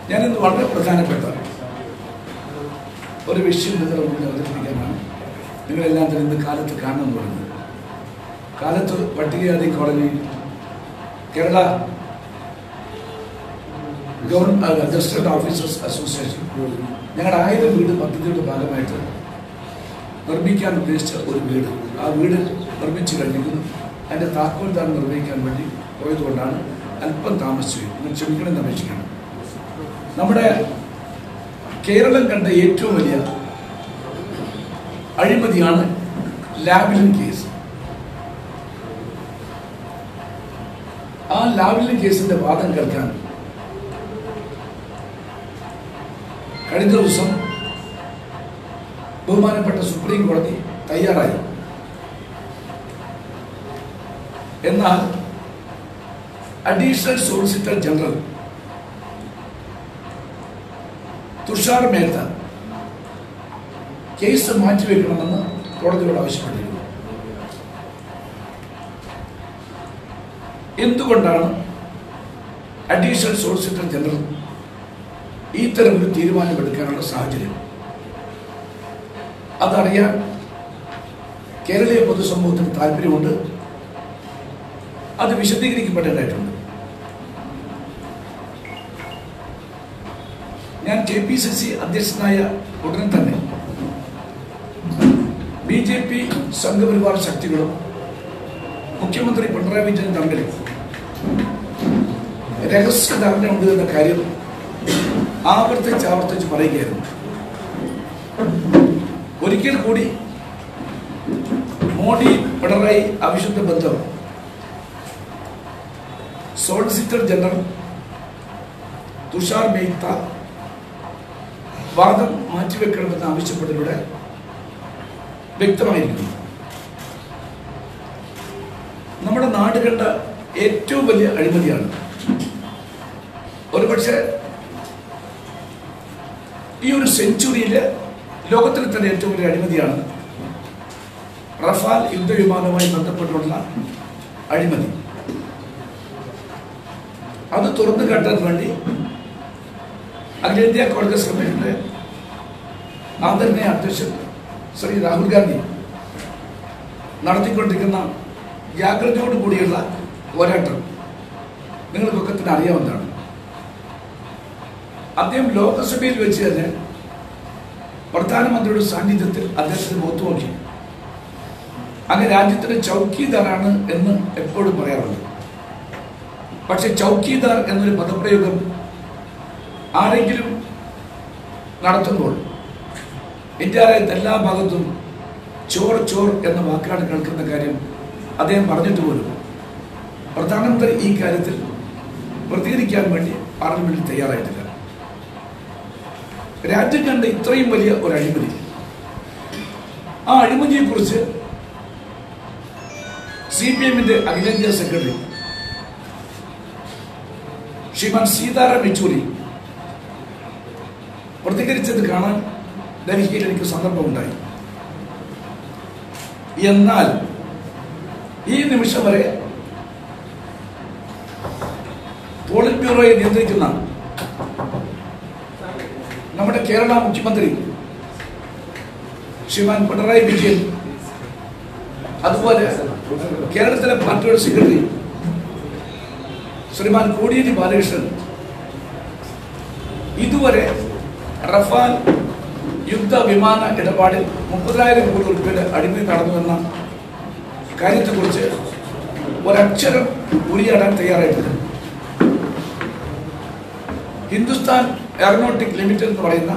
ഞാനിന്ന് വളരെ പ്രധാനപ്പെട്ട ഒരു വിഷയം നിങ്ങളുടെ മുന്നിൽ അവതരിപ്പിക്കാനാണ് നിങ്ങളെല്ലാം തന്നെ ഇന്ന് കാലത്ത് കാണുമെന്ന് പറയുന്നത്. കാലത്ത് പട്ടികജാതി കോളനിയിൽ കേരള ഗസറ്റഡ് ഓഫീസേഴ്സ് അസോസിയേഷൻ ഞങ്ങളുടെ 1000 വീട് പദ്ധതിയുടെ ഭാഗമായിട്ട് നിർമ്മിക്കാൻ ഉദ്ദേശിച്ച ഒരു വീട്, ആ വീട് നിർമ്മിച്ചു കഴിഞ്ഞിരിക്കുന്നു. അതിൻ്റെ താക്കോൽദാനം നിർവഹിക്കാൻ വേണ്ടി പോയതുകൊണ്ടാണ് അല്പം താമസിച്ചു. നിങ്ങൾ ക്ഷമിക്കണമെന്ന് അപേക്ഷിക്കണം. നമ്മുടെ കേരളം കണ്ട ഏറ്റവും വലിയ അഴിമതിയാണ് ലാവ്ലിൻ കേസ്. ആ ലാവ്ലിൻ കേസിന്റെ വാദം കേൾക്കാൻ കഴിഞ്ഞ ദിവസം ബഹുമാനപ്പെട്ട സുപ്രീം കോടതി തയ്യാറായി. എന്നാൽ additional solicitor general Tushar Mehta case മാറ്റിവെക്കണമെന്ന് കോടതിയോട് ആവശ്യപ്പെട്ടിരുന്നു. എന്തുകൊണ്ടാണ് അഡീഷണൽ സോളിസിറ്റർ ജനറൽ ഇത്തരമൊരു തീരുമാനമെടുക്കാനുള്ള സാഹചര്യം? അതറിയാൻ കേരളീയ പൊതുസമൂഹത്തിന് താല്പര്യമുണ്ട്. അത് വിശദീകരിക്കപ്പെടേണ്ടതായിട്ടുണ്ട്. ഞാൻ KPCC അധ്യക്ഷനായ ഉടനെ തന്നെ BJP സംഘപരിവാർ ശക്തികളും മുഖ്യമന്ത്രി പിണറായി വിജയൻ തമ്മിൽ രഹസ്യ ധാരണയുണ്ട് എന്ന കാര്യം ആവർത്തിച്ച് പറയുകയായിരുന്നു. ഒരിക്കൽ കൂടി മോഡി പിണറായി അവിശുദ്ധ ബന്ധം സോളിസിറ്റർ ജനറൽ തുഷാർ മേത്ത വാദം മാറ്റിവെക്കണമെന്ന് ആവശ്യപ്പെട്ടതിലൂടെ വ്യക്തമായിരിക്കുന്നു. നമ്മുടെ നാട് കണ്ട ഏറ്റവും വലിയ അഴിമതിയാണ്. ഒരുപക്ഷെ ഈ ഒരു സെഞ്ചുറിയിലെ ലോകത്തിലെ തന്നെ ഏറ്റവും വലിയ അഴിമതിയാണ് റഫാൽ യുദ്ധവിമാനവുമായി ബന്ധപ്പെട്ടുള്ള അഴിമതി. അത് തുറന്നു കാട്ടാൻ വേണ്ടി അഖിലേന്ത്യാ കോൺഗ്രസ് കമ്മിറ്റിയുടെ ആദരണീയ അധ്യക്ഷൻ ശ്രീ രാഹുൽ ഗാന്ധി നടത്തിക്കൊണ്ടിരിക്കുന്ന ജാഗ്രതയോടുകൂടിയുള്ള പോരാട്ടം നിങ്ങൾക്കൊക്കെ തന്നെ അറിയാവുന്നതാണ്. അദ്ദേഹം ലോകസഭയിൽ വെച്ച് തന്നെ പ്രധാനമന്ത്രിയുടെ സാന്നിധ്യത്തിൽ അദ്ദേഹത്തിന് ഒത്തുനോക്കി. അങ്ങ് രാജ്യത്തിന്റെ ചൗക്കീദാറാണ് എന്ന് എപ്പോഴും പറയാറുണ്ട്. പക്ഷെ ചൗക്കീദാർ എന്നൊരു പദപ്രയോഗം ആരെങ്കിലും നടത്തുമ്പോൾ ഇന്ത്യയിലെ എല്ലാ ഭാഗത്തും ചോർ ചോർ എന്ന വാക്കാണ് കേൾക്കുന്ന കാര്യം അദ്ദേഹം പറഞ്ഞിട്ട് പോലും പ്രധാനമന്ത്രി ഈ കാര്യത്തിൽ പ്രതികരിക്കാൻ വേണ്ടി പാർലമെന്റിൽ തയ്യാറായിട്ടില്ല. രാജ്യം കണ്ട ഇത്രയും വലിയ ഒരു അഴിമതി, ആ അഴിമതിയെ കുറിച്ച് CPM-ന്റെ അഖിലേന്ത്യാ സെക്രട്ടറി ശ്രീമാൻ സീതാറാം യെച്ചൂരി പ്രതികരിച്ചത് കാണാൻ ഡൽഹിയിൽ എനിക്ക് സന്ദർഭമുണ്ടായി. എന്നാൽ ഈ നിമിഷം വരെ പോളിറ്റ് ബ്യൂറോയെ നിയന്ത്രിക്കുന്ന നമ്മുടെ കേരള മുഖ്യമന്ത്രി ശ്രീമാൻ പിണറായി വിജയൻ, അതുപോലെ കേരളത്തിലെ പാർട്ടിയുടെ സെക്രട്ടറി ശ്രീമാൻ കോടിയേരി ബാലകൃഷ്ണൻ ഇതുവരെ റഫാൽ യുദ്ധ വിമാന ഇടപാടിൽ 30,000 കോടി രൂപയുടെ അഴിമതി നടന്നുവെന്ന കാര്യത്തെക്കുറിച്ച് ഒരക്ഷരം ഉരിയാടാൻ തയ്യാറായിട്ടില്ല. ഹിന്ദുസ്ഥാൻ എയറോനോട്ടിക് ലിമിറ്റഡ് എന്ന് പറയുന്ന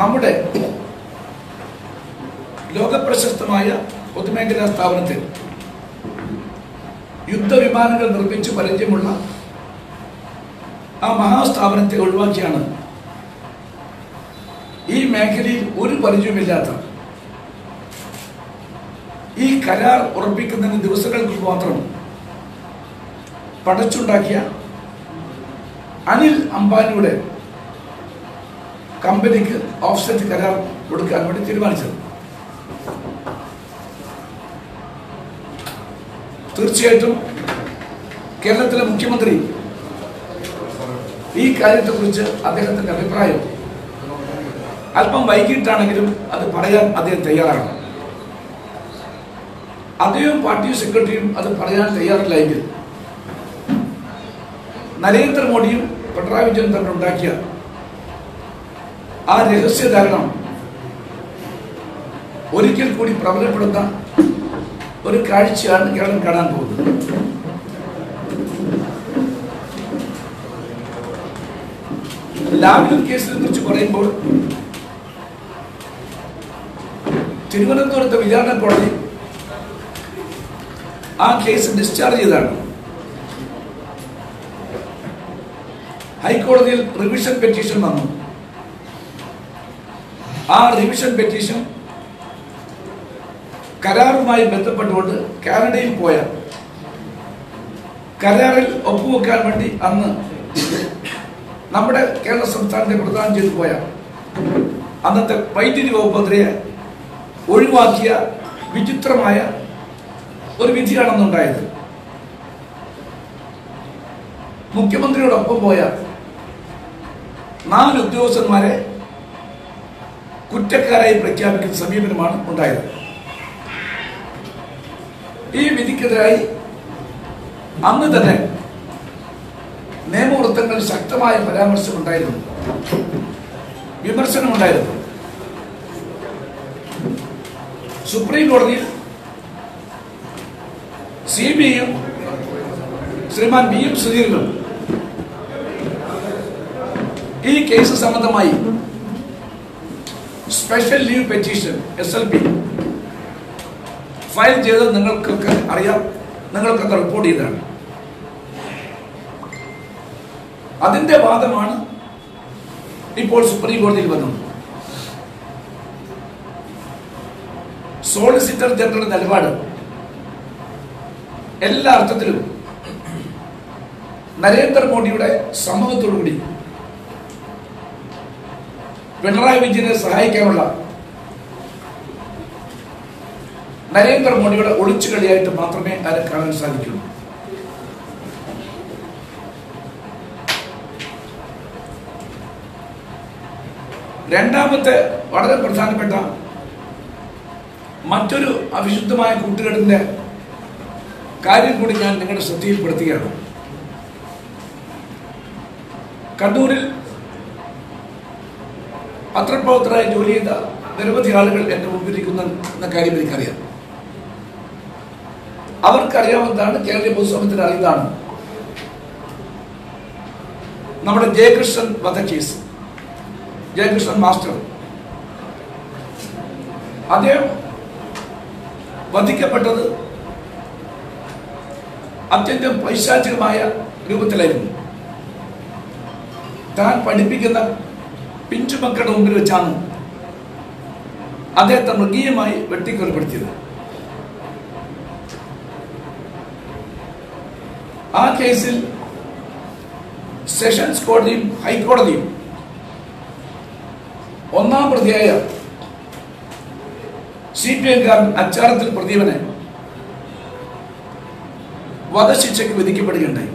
നമ്മുടെ ലോകപ്രശസ്തമായ പൊതുമേഖലാ സ്ഥാപനത്തിൽ യുദ്ധവിമാനങ്ങൾ നിർമ്മിച്ച് പരിചയമുള്ള ആ മഹാസ്ഥാപനത്തെ ഒഴിവാക്കിയാണ് ഈ മേഖലയിൽ ഒരു പരിചയമില്ലാത്ത ഈ കരാർ ഉറപ്പിക്കുന്നതിന് ദിവസങ്ങൾക്ക് മാത്രം പടച്ചുണ്ടാക്കിയ അനിൽ അംബാനിയുടെ കമ്പനിക്ക് ഓഫ്സെറ്റ് കരാർ കൊടുക്കാൻ വേണ്ടി തീരുമാനിച്ചത്. തീർച്ചയായിട്ടും കേരളത്തിലെ മുഖ്യമന്ത്രി ഈ കാര്യത്തെക്കുറിച്ച് അദ്ദേഹത്തിന്റെ അഭിപ്രായം അല്പം വൈകിട്ടാണെങ്കിലും അത് പറയാൻ അദ്ദേഹം തയ്യാറാണ്. അദ്ദേഹം പാർട്ടി സെക്രട്ടറിയും അത് പറയാൻ തയ്യാറില്ല എങ്കിൽ നരേന്ദ്രമോദിയും പിണറായി വിജയൻ തമ്മിലുണ്ടാക്കിയ ആ രഹസ്യധാരണം ഒരിക്കൽ കൂടി പ്രബലപ്പെടുന്ന ഒരു കാഴ്ചയാണ് കേരളം കാണാൻ പോകുന്നത്. ലാവ്ലിൻ കേസിനെ കുറിച്ച് പറയുമ്പോൾ തിരുവനന്തപുരത്തെ വിചാരണ കോടതി ആ കേസ് ഡിസ്ചാർജ് ചെയ്തതാണ്. ഹൈക്കോടതിയിൽ റിവിഷൻ പെറ്റീഷൻ വന്നു. ആ റിവിഷൻ പെറ്റീഷൻ കരാറുമായി ബന്ധപ്പെട്ടുകൊണ്ട് കാനഡയിൽ പോയ കരാറിൽ ഒപ്പുവെക്കാൻ വേണ്ടി അന്ന് നമ്മുടെ കേരള സംസ്ഥാനത്തെ പ്രദാനം ചെയ്തു പോയ അന്നത്തെ വൈദ്യുതി വകുപ്പ് മന്ത്രിയെ ഒഴിവാക്കിയ വിചിത്രമായ ഒരു വിധിയാണെന്നുണ്ടായത്. മുഖ്യമന്ത്രിയോടൊപ്പം പോയ 4 ഉദ്യോഗസ്ഥന്മാരെ കുറ്റക്കാരായി പ്രഖ്യാപിക്കുന്ന സമീപനമാണ് ഉണ്ടായത്. ഈ വിധിക്കെതിരായി അന്ന് തന്നെ നിയമവൃത്തങ്ങളിൽ ശക്തമായ പരാമർശമുണ്ടായിരുന്നു, വിമർശനമുണ്ടായിരുന്നു. സുപ്രീം കോടതിയിൽ CBIയും ശ്രീമാൻ BM സുധീരനും ഈ കേസ് സംബന്ധമായി special leave petition SLP file ചെയ്തത് നിങ്ങൾക്കൊക്കെ അറിയാം, നിങ്ങൾക്കൊക്കെ റിപ്പോർട്ട് ചെയ്തതാണ്. അതിന്റെ വാദമാണ് ഇപ്പോൾ സുപ്രീം കോടതിയിൽ വന്നത്. സോളിസിറ്റർ ജനറൽ നിലപാട് എല്ലാ അർത്ഥത്തിലും നരേന്ദ്രമോദിയുടെ സമ്മതത്തോടുകൂടി പിണറായി വിജയനെ സഹായിക്കാനുള്ള നരേന്ദ്രമോദിയുടെ ഒളിച്ചുകളിയായിട്ട് മാത്രമേ അതിനെ കാണാൻ സാധിക്കുള്ളൂ. രണ്ടാമത്തെ വളരെ പ്രധാനപ്പെട്ട മറ്റൊരു അവിശുദ്ധമായ കൂട്ടുകെട്ടിന്റെ കാര്യം കൂടി ഞാൻ നിങ്ങളുടെ ശ്രദ്ധയിൽപ്പെടുത്തുകയാണ്. കണ്ണൂരിൽ പത്രപ്രവർത്തകരായി ജോലി ചെയ്ത നിരവധി ആളുകൾ എന്റെ മുമ്പിലിരിക്കുന്ന എന്ന കാര്യം എനിക്കറിയാം. അവർക്കറിയാവുന്നതാണ്, കേരളീയ പൊതുസമൂഹത്തിന് അറിയുന്നതാണ് നമ്മുടെ ജയകൃഷ്ണൻ വധക്കേസ്. ജയകൃഷ്ണൻ മാസ്റ്റർ അദ്ദേഹം വധിക്കപ്പെട്ടത് അത്യന്തം പൈശാചികമായ രൂപത്തിലായിരുന്നു. താൻ പഠിപ്പിക്കുന്ന പിഞ്ചുമക്കളുടെ മുമ്പിൽ വെച്ചാണ് അദ്ദേഹത്തെ മൃഗീയമായി വെട്ടിക്കൊലപ്പെടുത്തിയത്. ആ കേസിൽ സെഷൻസ് കോടതിയും ഹൈക്കോടതിയും ഒന്നാം പ്രതിയായ CPM-കാരൻ അച്ചാരത്തിൽ പ്രദീപനെ വധശിക്ഷയ്ക്ക് വിധിക്കപ്പെടുകയുണ്ടായി.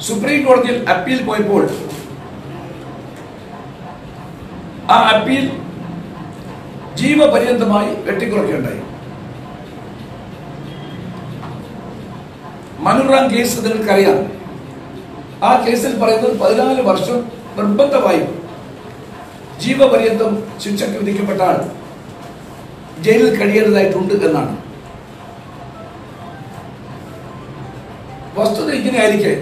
സുപ്രീം കോടതിയിൽ അപ്പീൽ പോയപ്പോൾ ആ അപ്പീൽ ജീവപര്യന്തമായി വെട്ടിക്കുറയ്ക്കുകയുണ്ടായി. മനുറാം കേസ് നിങ്ങൾക്കറിയാം. ആ കേസിൽ പറയുന്നത് 14 വർഷം നിർബന്ധമായും ജീവപര്യന്തം ശിക്ഷയ്ക്ക് വിധിക്കപ്പെട്ട ആൾ ജയിലിൽ കഴിയേണ്ടതായിട്ടുണ്ട് എന്നാണ്. വസ്തുത ഇങ്ങനെയായിരിക്കെ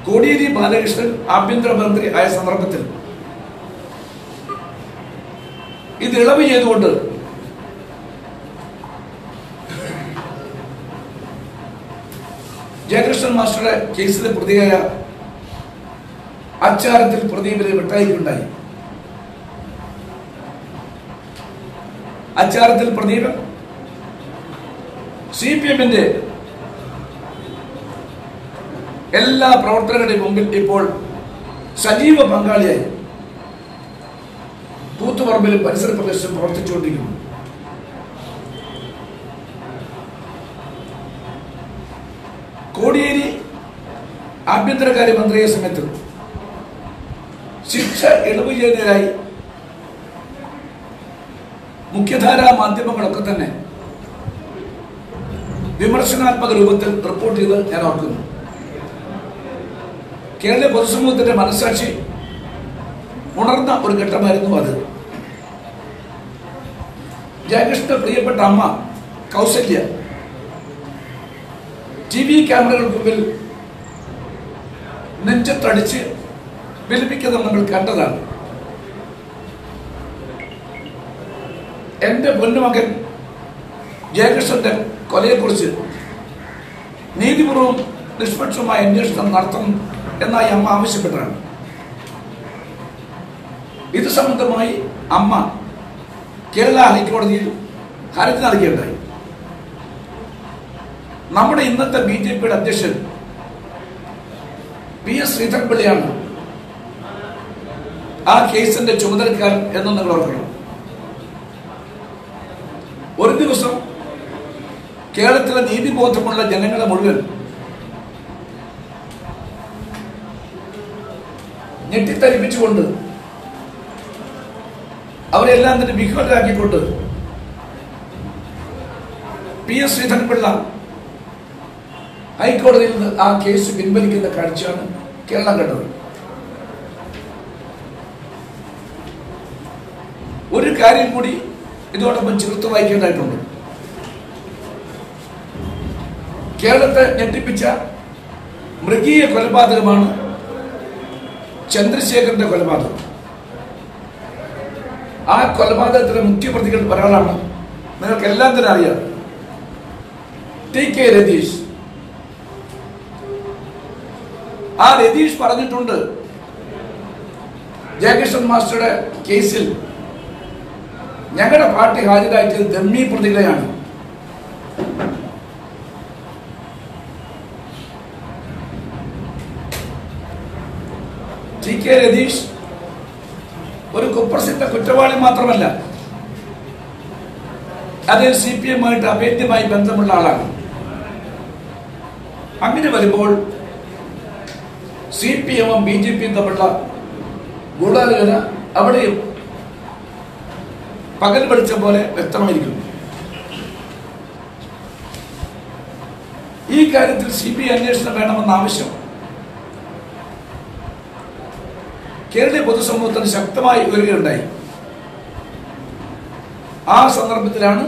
കോടിയേരി ബാലകൃഷ്ണൻ ആഭ്യന്തരമന്ത്രി ആയ സന്ദർഭത്തിൽ ഇത് ഇളവ് ചെയ്തുകൊണ്ട് ജയകൃഷ്ണൻ മാസ്റ്ററുടെ കേസിലെ പ്രതിയായ അച്ചാരത്തിൽ പ്രദീപിനെ വിട്ടയക്കുകയുണ്ടായി. അച്ചാരത്തിൽ പ്രദീപൻ CPM-ന്റെ എല്ലാ പ്രവർത്തകരുടെയും മുമ്പിൽ ഇപ്പോൾ സജീവ പങ്കാളിയായി കൂത്തുപറമ്പിലും പരിസര പ്രദേശത്തും പ്രവർത്തിച്ചുകൊണ്ടിരിക്കുന്നു. കോടിയേരി ആഭ്യന്തരകാര്യമന്ത്രിയ സമയത്ത് ശിക്ഷ ഇളവ് ചെയ്യുന്നതിനായി മുഖ്യധാരാ മാധ്യമങ്ങളൊക്കെ തന്നെ വിമർശനാത്മക രൂപത്തിൽ റിപ്പോർട്ട് ചെയ്ത് ഞാൻ ഓർക്കുന്നു. കേരള പൊതുസമൂഹത്തിന്റെ മനസ്സാക്ഷി ഉണർന്ന ഒരു ഘട്ടമായിരുന്നു അത്. ജയകൃഷ്ണന്റെ പ്രിയപ്പെട്ട അമ്മ കൗസല്യ TV ക്യാമറകൾക്ക് മുമ്പിൽ നെഞ്ചത്തടിച്ച് വിലപിക്കുന്നത് നമ്മൾ കണ്ടതാണ്. എന്റെ പൊന്നുമകൻ ജയകൃഷ്ണന്റെ കൊലയെക്കുറിച്ച് നീതിപൂർവം നിഷ്പക്ഷമായ അന്വേഷണം നടത്തണം എന്നായി അമ്മ ആവശ്യപ്പെട്ടതാണ്. ഇത് സംബന്ധമായി അമ്മ കേരള ഹൈക്കോടതിയിൽ ഹർജി നൽകുകയുണ്ടായി. നമ്മുടെ ഇന്നത്തെ BJPയുടെ അധ്യക്ഷൻ PS ശ്രീധരൻപിള്ളയാണ് ആ കേസിന്റെ ചുമതലക്കാരൻ എന്ന് നിങ്ങൾ ഓർക്കണം. ഒരു ദിവസം കേരളത്തിലെ നീതിബോധമുള്ള ജനങ്ങളെ മുഴുവൻ ഞെട്ടിത്തരിപ്പിച്ചുകൊണ്ട് അവരെല്ലാം തന്നെ വിഹ്വലരാക്കിക്കൊണ്ട് PS ശ്രീധരൻപിള്ള ഹൈക്കോടതിയിൽ നിന്ന് ആ കേസ് പിൻവലിക്കുന്ന കാഴ്ചയാണ് കേരളം കണ്ടത്. ഒരു കാര്യം കൂടി ഇതോടൊപ്പം ചേർത്ത് വായിക്കേണ്ടതായിട്ടുണ്ട്. കേരളത്തെ ഞെട്ടിപ്പിച്ച മൃഗീയ കൊലപാതകമാണ് ചന്ദ്രശേഖരന്റെ കൊലപാതകം. ആ കൊലപാതകത്തിലെ മുഖ്യപ്രതികൾ ഒരാളാണ്, നിങ്ങൾക്ക് എല്ലാം തന്നെ അറിയാം, TK രതീഷ്. ആ രതീഷ് പറഞ്ഞിട്ടുണ്ട്, ജയകൃഷ്ണൻ മാസ്റ്ററുടെ കേസിൽ ഞങ്ങളുടെ പാർട്ടി ഹാജരാക്കിയത് ദമ്മി പ്രതികളെയാണ്. TK രതീഷ് ഒരു കുപ്രസിദ്ധ കുറ്റവാളി മാത്രമല്ല, അത് CPM-ആയിട്ട് അഭേദ്യമായി ബന്ധമുള്ള ആളാണ്. അങ്ങനെ വരുമ്പോൾ CPM-ഉം BJP-യും തമ്മിലുള്ള ഗൂഢാലോചന അവിടെയും പകൽ വെളിച്ചം പോലെ വ്യക്തമായിരിക്കുന്നു. ഈ കാര്യത്തിൽ CBI അന്വേഷണം വേണമെന്ന ആവശ്യം കേരളീയ പൊതുസമൂഹത്തിന് ശക്തമായി ഉയരുകയുണ്ടായി. ആ സന്ദർഭത്തിലാണ്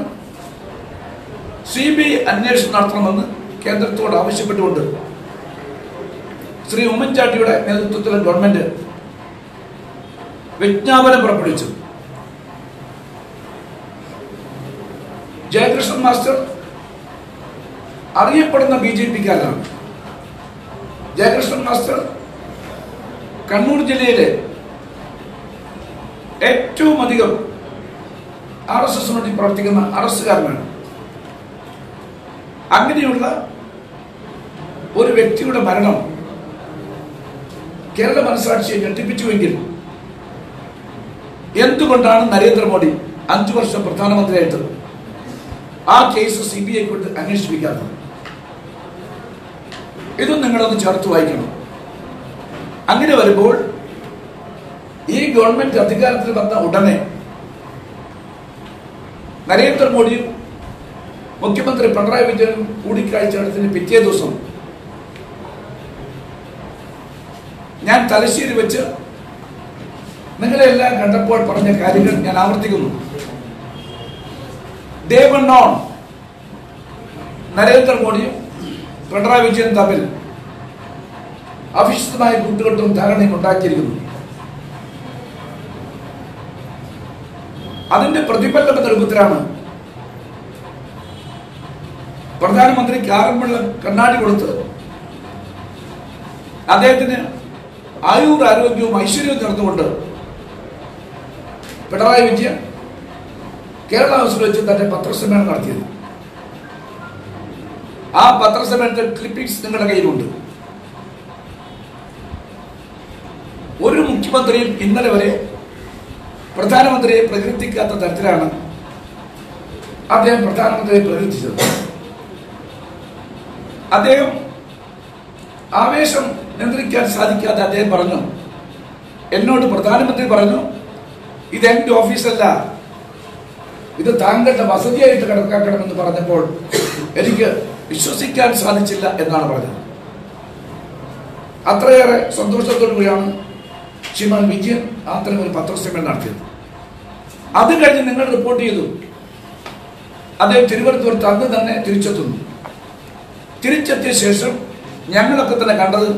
CBI അന്വേഷണം നടത്തണമെന്ന് കേന്ദ്രത്തോട് ആവശ്യപ്പെട്ടുകൊണ്ട് ശ്രീ ഉമ്മൻചാണ്ടിയുടെ നേതൃത്വത്തിലുള്ള ഗവൺമെന്റ് വിജ്ഞാപനം പുറപ്പെടുവിച്ചു. ജയകൃഷ്ണൻ മാസ്റ്റർ അറിയപ്പെടുന്ന BJP-ക്കാരനാണ്. ജയകൃഷ്ണൻ മാസ്റ്റർ കണ്ണൂർ ജില്ലയിലെ ഏറ്റവും അധികം RSS വേണ്ടി പ്രവർത്തിക്കുന്ന അറസ്റ്റുകാരനാണ്. അങ്ങനെയുള്ള ഒരു വ്യക്തിയുടെ മരണം കേരള മനസ്സാക്ഷിയെ ഞെട്ടിപ്പിച്ചുവെങ്കിൽ എന്തുകൊണ്ടാണ് നരേന്ദ്രമോദി 5 വർഷം പ്രധാനമന്ത്രിയായിട്ട് ആ കേസ് CBI കൊണ്ട് അന്വേഷിപ്പിക്കാത്തത്? ഇതും നിങ്ങളൊന്ന് ചേർത്ത് വായിക്കണം. അങ്ങനെ വരുമ്പോൾ ഈ ഗവൺമെന്റ് അധികാരത്തിൽ വന്ന ഉടനെ നരേന്ദ്രമോദിയും മുഖ്യമന്ത്രി പിണറായി വിജയനും കൂടിക്കാഴ്ച നടത്തിന് പിറ്റേ ദിവസം ഞാൻ തലശ്ശേരി വെച്ച് നിങ്ങളെല്ലാം കണ്ടപ്പോൾ പറഞ്ഞ കാര്യങ്ങൾ ഞാൻ ആവർത്തിക്കുന്നു. ദേവണ്ണോൺ നരേന്ദ്രമോദിയും പിണറായി വിജയനും തമ്മിൽ അവിശുദ്ധമായ കൂട്ടുകെട്ടും ധാരണയും ഉണ്ടാക്കിയിരിക്കുന്നു. അതിന്റെ പ്രതിഫലനം എന്ന രൂപത്തിലാണ് പ്രധാനമന്ത്രിക്ക് ആറന്മുള കണ്ണാടി കൊടുത്ത് അദ്ദേഹത്തിന് ആരോഗ്യവും ഐശ്വര്യവും ചേർത്തുകൊണ്ട് പിണറായി വിജയൻ കേരള ഹൗസിൽ വെച്ച് തന്റെ പത്രസമ്മേളനം നടത്തിയത്. ആ പത്രസമ്മേളനത്തിൽ ക്ലിപ്പിംഗ്സ് നിങ്ങളുടെ കയ്യിലുണ്ട്. ഒരു മുഖ്യമന്ത്രിയും ഇന്നലെ വരെ പ്രധാനമന്ത്രിയെ പ്രകീർത്തിക്കാത്ത തരത്തിലാണ് അദ്ദേഹം പ്രധാനമന്ത്രിയെ പ്രകീർത്തിച്ചത്. അദ്ദേഹം ആവേശം നിയന്ത്രിക്കാൻ സാധിക്കാതെ അദ്ദേഹം പറഞ്ഞു, എന്നോട് പ്രധാനമന്ത്രി പറഞ്ഞു, ഇത് എന്റെ ഓഫീസല്ല, ഇത് താങ്കളുടെ വസതിയായിട്ട് കണക്കാക്കണമെന്ന് പറഞ്ഞപ്പോൾ എനിക്ക് വിശ്വസിക്കാൻ സാധിച്ചില്ല എന്നാണ് പറഞ്ഞത്. അത്രയേറെ സന്തോഷത്തോടു കൂടിയാണ് ശ്രീമാൻ വിജയൻ അത്തരം ഒരു പത്രസമ്മേളനം നടത്തിയത്. അത് കഴിഞ്ഞ് നിങ്ങൾ റിപ്പോർട്ട് ചെയ്തു അദ്ദേഹം തിരുവനന്തപുരത്ത് അന്ന് തന്നെ തിരിച്ചെത്തുന്നു. തിരിച്ചെത്തിയ ശേഷം ഞങ്ങളൊക്കെ തന്നെ കണ്ടത്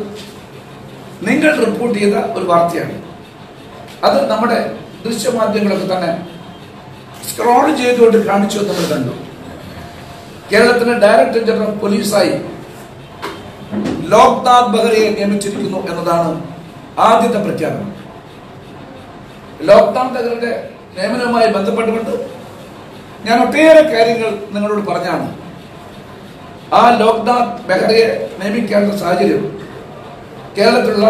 നിങ്ങൾ റിപ്പോർട്ട് ചെയ്ത ഒരു വാർത്തയാണ്. അത് നമ്മുടെ ദൃശ്യമാധ്യമങ്ങളൊക്കെ തന്നെ സ്ക്രോൾ ചെയ്തുകൊണ്ട് കാണിച്ചു നമ്മൾ കണ്ടു. കേരളത്തിന്റെ ഡയറക്ടർ ജനറൽ ഓഫ് പോലീസായി ലോക്നാഥ് ബെഹ്റയെ നിയമിച്ചിരിക്കുന്നു എന്നതാണ് ആദ്യത്തെ പ്രഖ്യാപനം. ലോക്നാഥ് ബെഹ്റയുടെ നിയമനവുമായി ബന്ധപ്പെട്ടുകൊണ്ട് ഞാൻ ഒട്ടേറെ കാര്യങ്ങൾ നിങ്ങളോട് പറഞ്ഞാണ്. ആ ലോക്നാഥ് ബെഹ്റയെ നിയമിക്കേണ്ട സാഹചര്യം കേരളത്തിലുള്ള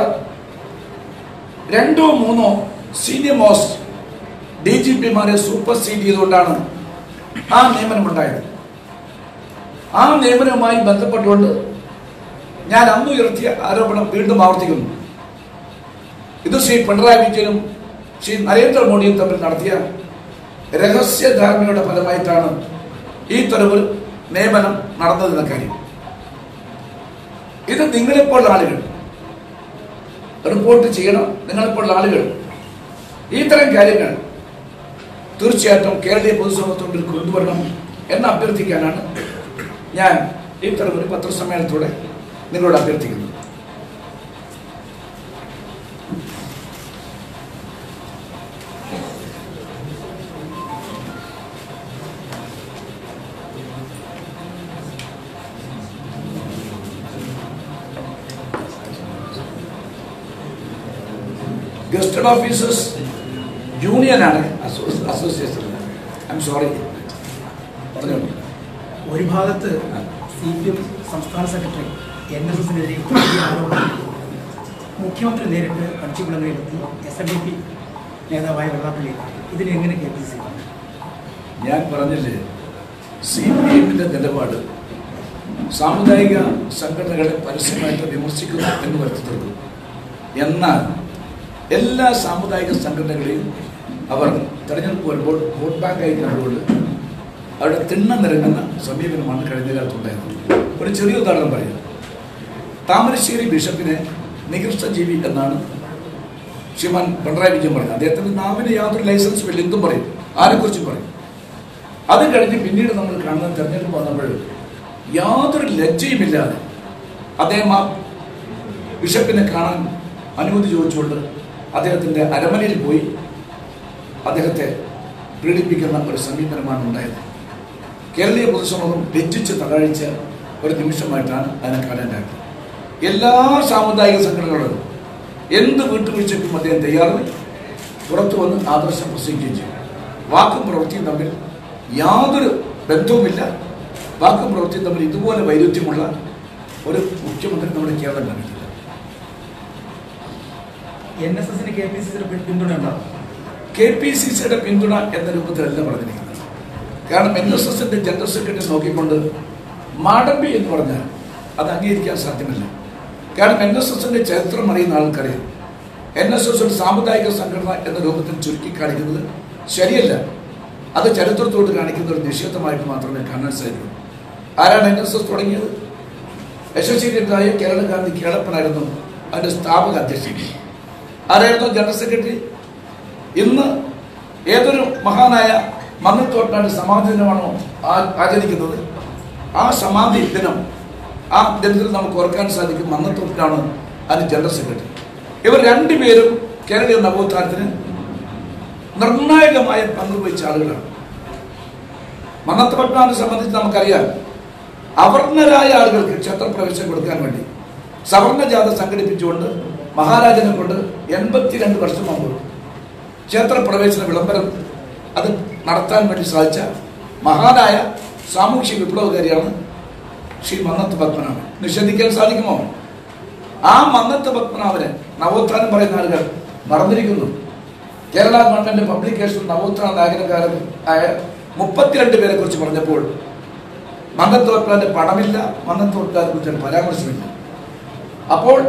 2 or 3 സീനിയർ മോസ്റ്റ് DGPമാരെ സൂപ്പർസീഡ് ചെയ്തുകൊണ്ടാണ് ആ നിയമനമുണ്ടായത്. ആ നിയമനവുമായി ബന്ധപ്പെട്ടുകൊണ്ട് ഞാൻ അന്ന് ഉയർത്തിയ ആരോപണം വീണ്ടും ആവർത്തിക്കുന്നു. ഇത് ശ്രീ പിണറായി വിജയനും ശ്രീ നരേന്ദ്രമോദിയും തമ്മിൽ നടത്തിയ രഹസ്യധാരണയുടെ ഫലമായിട്ടാണ് ഈ തരത്തിൽ നിയമനം നടന്നതെന്ന കാര്യം. ഇത് നിങ്ങളെപ്പോലുള്ള ആളുകൾ റിപ്പോർട്ട് ചെയ്യണം. നിങ്ങളെപ്പോലുള്ള ആളുകൾ ഇത്തരം കാര്യങ്ങൾ തീർച്ചയായിട്ടും കേരളീയ പൊതുസമൂഹത്തോട് കൊണ്ടുവരണം എന്ന് അഭ്യർത്ഥിക്കാനാണ് ഞാൻ ഇത്തരം ഒരു പത്രസമ്മേളനത്തോടെ നിങ്ങളോട് അഭ്യർത്ഥിക്കുന്നത്. ഗസ്റ്റഡ് ഓഫീസേഴ്സ് യൂണിയനാണ്, അസോസിയേഷൻ. I am sorry. ഒരു ഭാഗത്ത് CPM സംസ്ഥാന സെക്രട്ടറി NSSനെതിരെ മുഖ്യമന്ത്രി നേരിട്ട് കണിച്ചുകുളങ്ങളിലെത്തി SNDP നേതാവായ വെള്ളാപ്പള്ളി ഇതിനെങ്ങനെ KPCC? ഞാൻ പറഞ്ഞില്ലേ, CPMന്റെ നിലപാട് സാമുദായിക സംഘടനകളെ പരസ്യമായിട്ട് വിമർശിക്കുന്നു എന്ന് വരുത്തിയിട്ടുള്ളൂ. എന്നാൽ എല്ലാ സാമുദായിക സംഘടനകളെയും അവർ തെരഞ്ഞെടുപ്പ് വരുമ്പോൾ വോട്ട് ബാങ്കായി കണ്ടുകൊണ്ട് അവരുടെ തിണ്ണ നിരങ്ങുന്ന സമീപനമാണ് കഴിഞ്ഞ കാലത്തുണ്ടായിരുന്നത്. ഒരു ചെറിയ ഉദാഹരണം പറയാം. താമരശ്ശേരി ബിഷപ്പിനെ നികൃഷ്ടജീവി എന്നാണ് ശ്രീമാൻ പിണറായി വിജയൻ പറഞ്ഞത്. അദ്ദേഹത്തിന്റെ നാവിന് യാതൊരു ലൈസൻസും ഇല്ല, എന്തും പറയും, ആരെക്കുറിച്ചും പറയും. അത് കഴിഞ്ഞ് പിന്നീട് നമ്മൾ കാണുന്ന തെരഞ്ഞെടുപ്പ് വന്നപ്പോൾ യാതൊരു ലജ്ജയുമില്ലാതെ അദ്ദേഹം ആ ബിഷപ്പിനെ കാണാൻ അനുമതി ചോദിച്ചുകൊണ്ട് അദ്ദേഹത്തിൻ്റെ അരമനയിൽ പോയി അദ്ദേഹത്തെ പീഡിപ്പിക്കുന്ന ഒരു സമീപനമാണ് ഉണ്ടായത്. കേരളീയ പൊതുസമൂഹം ലജ്ജിച്ച് തകഴിച്ച ഒരു നിമിഷമായിട്ടാണ് അതിനെ കാണാനായത്. എല്ലാ സാമുദായിക സംഘടനകളും എന്ത് വിട്ടുവീഴ്ചയ്ക്കും അദ്ദേഹം തയ്യാറായി പുറത്തു വന്ന് ആദർശം പ്രസംഗിക്കുകയും ചെയ്യും. വാക്കും പ്രവൃത്തിയും തമ്മിൽ യാതൊരു ബന്ധവുമില്ല. വാക്കും പ്രവൃത്തിയും തമ്മിൽ ഇതുപോലെ വൈരുദ്ധ്യമുള്ള ഒരു മുഖ്യമന്ത്രി നമ്മുടെ കേരളം കണ്ടിട്ടില്ല. NSSന് KPCCയുടെ പിന്തുണ ഉണ്ടാവും. KPCCയുടെ പിന്തുണ എന്ന രൂപത്തിലല്ല പറഞ്ഞിരിക്കുന്നത്. കാരണം NSSന്റെ ജനറൽ സെക്രട്ടറി നോക്കിക്കൊണ്ട് മാടമ്പി എന്ന് പറഞ്ഞാൽ അത് അംഗീകരിക്കാൻ സാധ്യമല്ല. കാരണം NSSന്റെ ചരിത്രം അറിയുന്ന ആൾക്കറിയാം. NSS ഒരു സാമുദായിക സംഘടന എന്ന രൂപത്തിൽ ചുരുക്കി കാണിക്കുന്നത് ശരിയല്ല. അത് ചരിത്രത്തോട് കാണിക്കുന്ന ഒരു നിഷേധമായിട്ട് മാത്രമേ കാണാൻ സാധിക്കൂ. ആരാണ് NSS തുടങ്ങിയത്? യശസ്വീരായ കേരള ഗാന്ധി കേളപ്പനായിരുന്നു അതിൻ്റെ സ്ഥാപക അധ്യക്ഷൻ. ആരായിരുന്നു ജനറൽ സെക്രട്ടറി? ഇന്ന് ഏതൊരു മഹാനായ മന്നത്തോട്ടനായിട്ട് സമാധി ദിനമാണോ ആചരിക്കുന്നത്, ആ സമാധി ദിനം, ആ ദിനത്തിൽ നമുക്ക് ഓർക്കാൻ സാധിക്കും മന്നത്തോട്ടനാണ് അതിന് ജനറൽ സെക്രട്ടറി. ഇവർ രണ്ടുപേരും കേരളീയ നവോത്ഥാനത്തിന് നിർണായകമായ പങ്ക് വഹിച്ച ആളുകളാണ്. മന്നത്തോട്ടനെ സംബന്ധിച്ച് നമുക്കറിയാം, അവർണരായ ആളുകൾക്ക് ക്ഷേത്രപ്രവേശനം കൊടുക്കാൻ വേണ്ടി സവർണ ജാഥ സംഘടിപ്പിച്ചുകൊണ്ട് മഹാരാജനെ കൊണ്ട് 82 വർഷം മുമ്പ് ക്ഷേത്രപ്രവേശന വിളംബരം അത് നടത്താൻ വേണ്ടി സാധിച്ച മഹാനായ സാമൂഹ്യ വിപ്ലവകാരിയാണ് ശ്രീ മന്നത്ത് പത്മനാഭൻ. നിഷേധിക്കാൻ സാധിക്കുമോ? ആ മന്നത്ത് പത്മനാഭനെ നവോത്ഥാനം പറയുന്ന ആളുകൾ മറന്നിരിക്കുന്നു. കേരള ഗവൺമെന്റ് പബ്ലിക്കേഷൻ നവോത്ഥാന നായകനായ 32 പേരെ കുറിച്ച് പറഞ്ഞപ്പോൾ മന്നത്ത് പത്മനാഭന്റെ പടമില്ല, മന്നത്ത് പത്മനാഭനെ കുറിച്ച് പരാമർശമില്ല. അപ്പോൾ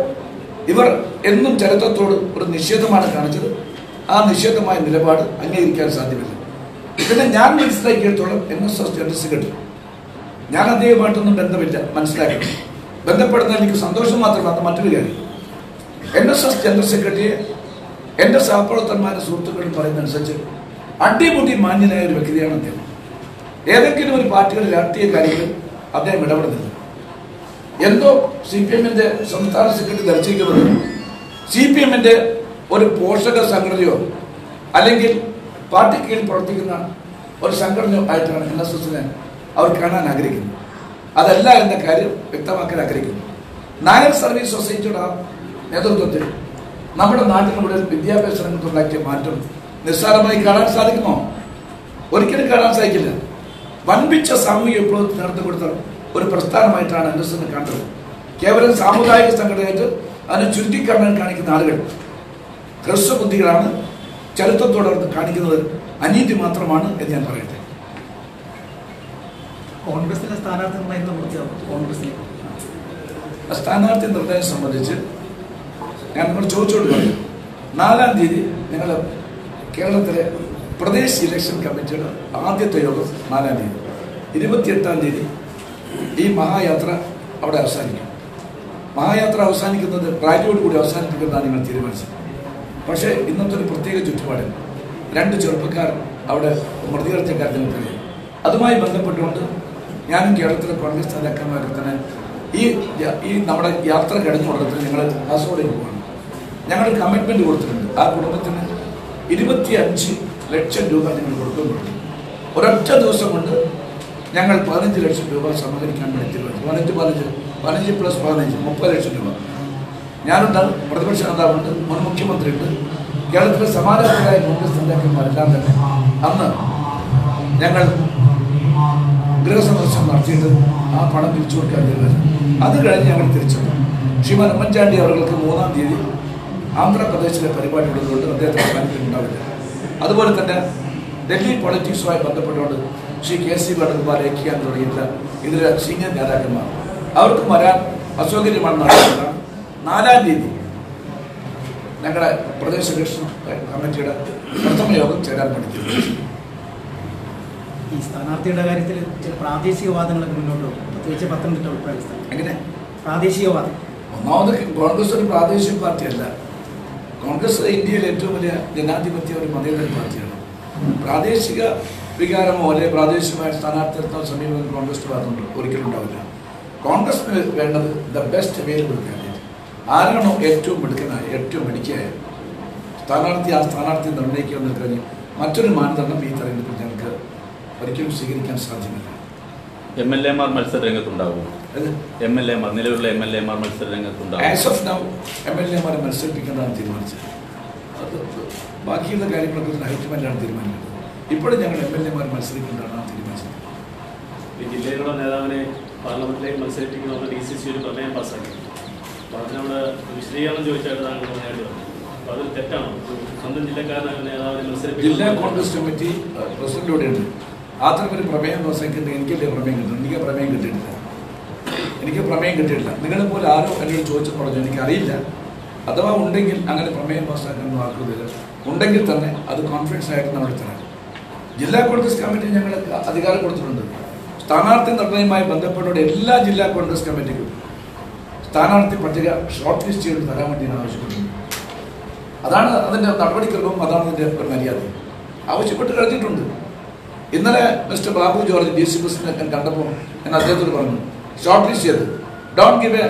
ഇവർ എന്നും ചരിത്രത്തോട് ഒരു നിഷേധമാണ് കാണിച്ചത്. ആ നിഷേധമായ നിലപാട് അംഗീകരിക്കാൻ സാധ്യമല്ല. പിന്നെ ഞാൻ മനസ്സിലാക്കിയെടുത്തോളം NSS ജനറൽ സെക്രട്ടറി, ഞാൻ അദ്ദേഹമായിട്ടൊന്നും ബന്ധമില്ല, മനസ്സിലാക്കണം. ബന്ധപ്പെടുന്ന എനിക്ക് സന്തോഷം മാത്രമാണ്. മറ്റൊരു കാര്യം, NSS ജനറൽ സെക്രട്ടറിയെ എൻ്റെ സഹപ്രവർത്തകന്മാരുടെ സുഹൃത്തുക്കളും പറയുന്നതനുസരിച്ച് അടിമുടി മാന്യനായ ഒരു വ്യക്തിയാണ് അദ്ദേഹം. ഏതെങ്കിലും ഒരു പാർട്ടിയുടെ രാഷ്ട്രീയ കാര്യത്തിൽ അദ്ദേഹം ഇടപെടുന്നില്ല. എന്തോ CPM-ന്റെ സംസ്ഥാന സെക്രട്ടറി ധരിച്ചിരിക്കുന്നത് CPM-ന്റെ ഒരു പോഷക സംഘടനയോ അല്ലെങ്കിൽ പാർട്ടി കീഴിൽ പ്രവർത്തിക്കുന്ന ഒരു സംഘടനയോ ആയിട്ടാണ് NSS-നെ അവർ കാണാൻ ആഗ്രഹിക്കുന്നത്. അതല്ല എന്ന കാര്യം വ്യക്തമാക്കാൻ ആഗ്രഹിക്കുന്നു. നായർ സർവീസ് സൊസൈറ്റിയുടെ നേതൃത്വത്തിൽ നമ്മുടെ നാട്ടിൽ മുഴുവൻ വിദ്യാഭ്യാസ രംഗത്തുണ്ടാക്കിയ മാറ്റം നിസ്സാരമായി കാണാൻ സാധിക്കുമോ? ഒരിക്കലും കാണാൻ സാധിക്കില്ല. വൻപിച്ച സാമൂഹിക വിപ്ലവത്തിൽ നടത്തി കൊടുത്ത ഒരു പ്രസ്ഥാനമായിട്ടാണ് NSS-നെ കണ്ടത്. കേവലം സാമുദായിക സംഘടനയായിട്ട് അതിനെ ചുരുക്കിക്കാണാൻ കാണിക്കുന്ന ആളുകൾ ഹ്രസ്വബുദ്ധികളാണ്. ചരിത്രത്തോടെ കാണിക്കുന്നത് അനീതി മാത്രമാണ് എന്ന് ഞാൻ പറയട്ടെ. കോൺഗ്രസിലെ സ്ഥാനാർത്ഥി കോൺഗ്രസിലെ സ്ഥാനാർത്ഥി നിർണയം സംബന്ധിച്ച് ഞാൻ നിങ്ങൾ ചോദിച്ചോണ്ട് പറയും. 4-ാം തീയതി ഞങ്ങൾ കേരളത്തിലെ പ്രദേശ് ഇലക്ഷൻ കമ്മിറ്റിയുടെ ആദ്യത്തെ യോഗം 4-ാം തീയതി, 28-ാം തീയതി ഈ മഹായാത്ര അവിടെ അവസാനിക്കും. മഹായാത്ര അവസാനിക്കുന്നത് റാലിയോടുകൂടി അവസാനിപ്പിക്കുന്നതാണ് നിങ്ങൾ തീരുമാനിച്ചത്. പക്ഷേ ഇന്നത്തെ ഒരു പ്രത്യേക ചുറ്റുപാടിൽ 2 ചെറുപ്പക്കാർ അവിടെ മൃതികടച്ച കാര്യത്തിൽ കഴിയും. അതുമായി ബന്ധപ്പെട്ടുകൊണ്ട് ഞാനും കേരളത്തിലെ കോൺഗ്രസ് നേതാക്കന്മാർക്ക് തന്നെ ഈ നമ്മുടെ യാത്ര കഴിഞ്ഞ ഉടനെ ഞങ്ങൾ കാസർഗോഡേക്ക് പോകണം. ഞങ്ങൾ കമ്മിറ്റ്മെൻറ്റ് കൊടുത്തിട്ടുണ്ട്. ആ കുടുംബത്തിന് 25 ലക്ഷം രൂപ ഞങ്ങൾ കൊടുക്കുന്നുണ്ട്. ഒരൊറ്റ ദിവസം കൊണ്ട് ഞങ്ങൾ 15 ലക്ഷം രൂപ സമാഹരിക്കാൻ വേണ്ടി തീരുമാനിച്ചു. 15 പ്ലസ് 15 30 ലക്ഷം രൂപ. ഞാനുണ്ടാവും, പ്രതിപക്ഷ നേതാവുണ്ട്, മുൻ മുഖ്യമന്ത്രിയുണ്ട്, കേരളത്തിലെ സമാനമായ കോൺഗ്രസ് നേതാക്കന്മാരെല്ലാം തന്നെ അന്ന് ഞങ്ങൾ ഗൃഹസന്ദർശനം നടത്തിയിട്ട് ആ പണം തിരിച്ചു കൊടുക്കാൻ തീരുമാനിച്ചു. അത് കഴിഞ്ഞ് ഞങ്ങൾ തിരിച്ചു. ശ്രീമാൻ ഉമ്മൻചാണ്ടി അവർക്ക് 3-ാം തീയതി ആന്ധ്രാപ്രദേശിലെ പരിപാടി ഉള്ളതുകൊണ്ട് അദ്ദേഹത്തെ താല്പര്യമുണ്ടാവില്ല. അതുപോലെ തന്നെ ഡൽഹി പൊളിറ്റിക്സുമായി ബന്ധപ്പെട്ടുകൊണ്ട് ശ്രീ KC വേണുഗോപാൽ ഏക്കിയാൻ തുടങ്ങിയിട്ടുള്ള ഇതിലെ സീനിയർ നേതാക്കന്മാർ അവർക്ക് വരാൻ അസൗകര്യമാണെന്ന് അറിയുന്നതാണ്. 4-ാം തീയതി ഞങ്ങളുടെ പ്രദേശ ഇലക്ഷൻ കമ്മിറ്റിയുടെ പ്രഥമ യോഗം ചേരാൻ വേണ്ടി. ഈ സ്ഥാനാർത്ഥിയുടെ കാര്യത്തിൽ ചില പ്രാദേശികവാദങ്ങളൊക്കെ മുന്നോട്ട് പോകും, പ്രത്യേകിച്ച് പത്തനംതിട്ട ഉൾപ്പെടെ എങ്ങനെ പ്രാദേശികവാദം? ഒന്നാമത് കോൺഗ്രസ് ഒരു പ്രാദേശിക പാർട്ടിയല്ല. കോൺഗ്രസ് ഇന്ത്യയിലെ ഏറ്റവും വലിയ ജനാധിപത്യ ഒരു മതേതര പാർട്ടിയാണ്. പ്രാദേശിക വികാരമോ അല്ലെങ്കിൽ പ്രാദേശികമായ സ്ഥാനാർത്ഥിത്വ സമീപനം കോൺഗ്രസ് ഭാഗത്തുണ്ട് ഒരിക്കലും ഉണ്ടാവില്ല. കോൺഗ്രസിന് വേണ്ടത് ദ ബെസ്റ്റ് അവൈലബിൾ കാൻഡിഡേറ്റ്. ആരാണോ ഏറ്റവും മിടുക്കനായ ഏറ്റവും മിടുക്കിയായ സ്ഥാനാർത്ഥി, ആ സ്ഥാനാർത്ഥി നിർണ്ണയിക്കുക എന്ന് കഴിഞ്ഞ് മറ്റൊരു മാനദണ്ഡം ഈ തെരഞ്ഞെടുപ്പിൽ ഞങ്ങൾക്ക് ഒരിക്കലും സ്വീകരിക്കാൻ സാധ്യമല്ല. MLA-മാർ മത്സര രംഗത്തുണ്ടാകും. നിലവിലുള്ള MLA-മാർ മത്സര രംഗത്തുണ്ടാകും. ആസ് ഓഫ് നൗ MLA-മാരെ മത്സരിപ്പിക്കേണ്ടതാണ് തീരുമാനിച്ചത്. അത് ബാക്കിയുള്ള കാര്യങ്ങളൊക്കെ ഹൈക്കമാൻഡാണ് തീരുമാനിക്കുന്നത്. ഇപ്പോഴും ഞങ്ങൾ MLA-മാർ മത്സരിക്കേണ്ടതാണ് തീരുമാനിച്ചത്. ഈ ജില്ലയിലുള്ള നേതാവിനെ പാർലമെന്റിലേക്ക് മത്സരിപ്പിക്കണമെന്ന് DCC ഒരു പ്രമേയം പാസ്സാക്കി. അപ്പോൾ അതിനോട് വിശദീകരണം ചോദിച്ചായിട്ട് താങ്കൾ പറഞ്ഞായിട്ട് വന്നു. അപ്പോൾ അതൊരു തെറ്റാണോ? സ്വന്തം ജില്ലക്കാരനായ നേതാവിനെ മത്സരിപ്പിക്കും. ജില്ലാ കോൺഗ്രസ് കമ്മിറ്റി പ്രസിഡന്റിലൂടെയുണ്ട്. അത്തരമൊരു പ്രമേയം പാസ്സാക്കിയിട്ട് എനിക്കല്ലേ പ്രമേയം കിട്ടും? എനിക്ക് പ്രമേയം കിട്ടിയിട്ടില്ല. നിങ്ങളെപ്പോലെ ആരോ എന്നോട് ചോദിച്ചു പറഞ്ഞു, എനിക്കറിയില്ല. അഥവാ ഉണ്ടെങ്കിൽ അങ്ങനെ പ്രമേയം പാസ്സാക്കാൻ ആക്കുന്നില്ല. ഉണ്ടെങ്കിൽ തന്നെ അത് കോൺഫിഡൻസ് ആയിട്ട് നമ്മൾ തരാം. ജില്ലാ കോൺഗ്രസ് കമ്മിറ്റി ഞങ്ങൾ അധികാരം കൊടുത്തിട്ടുണ്ട്. സ്ഥാനാർത്ഥി നിർണ്ണയവുമായി ബന്ധപ്പെട്ട എല്ലാ ജില്ലാ കോൺഗ്രസ് കമ്മിറ്റിക്കും സ്ഥാനാർത്ഥി പട്ടിക ഷോർട്ട് ലിസ്റ്റ് ചെയ്ത് തരാൻ വേണ്ടി ഞാൻ ആവശ്യപ്പെടുന്നത്. അതാണ് അതിൻ്റെ നടപടിക്രമം, അതാണ് അതിൻ്റെ ഒരു മര്യാദ. ആവശ്യപ്പെട്ട് കഴിഞ്ഞിട്ടുണ്ട്. ഇന്നലെ mister Babu George DC president ഞാൻ കണ്ടപ്പോൾ ഞാൻ അദ്ദേഹത്തോട് പറഞ്ഞു, ഷോർട്ട് ലിസ്റ്റ് ചെയ്ത് don't give A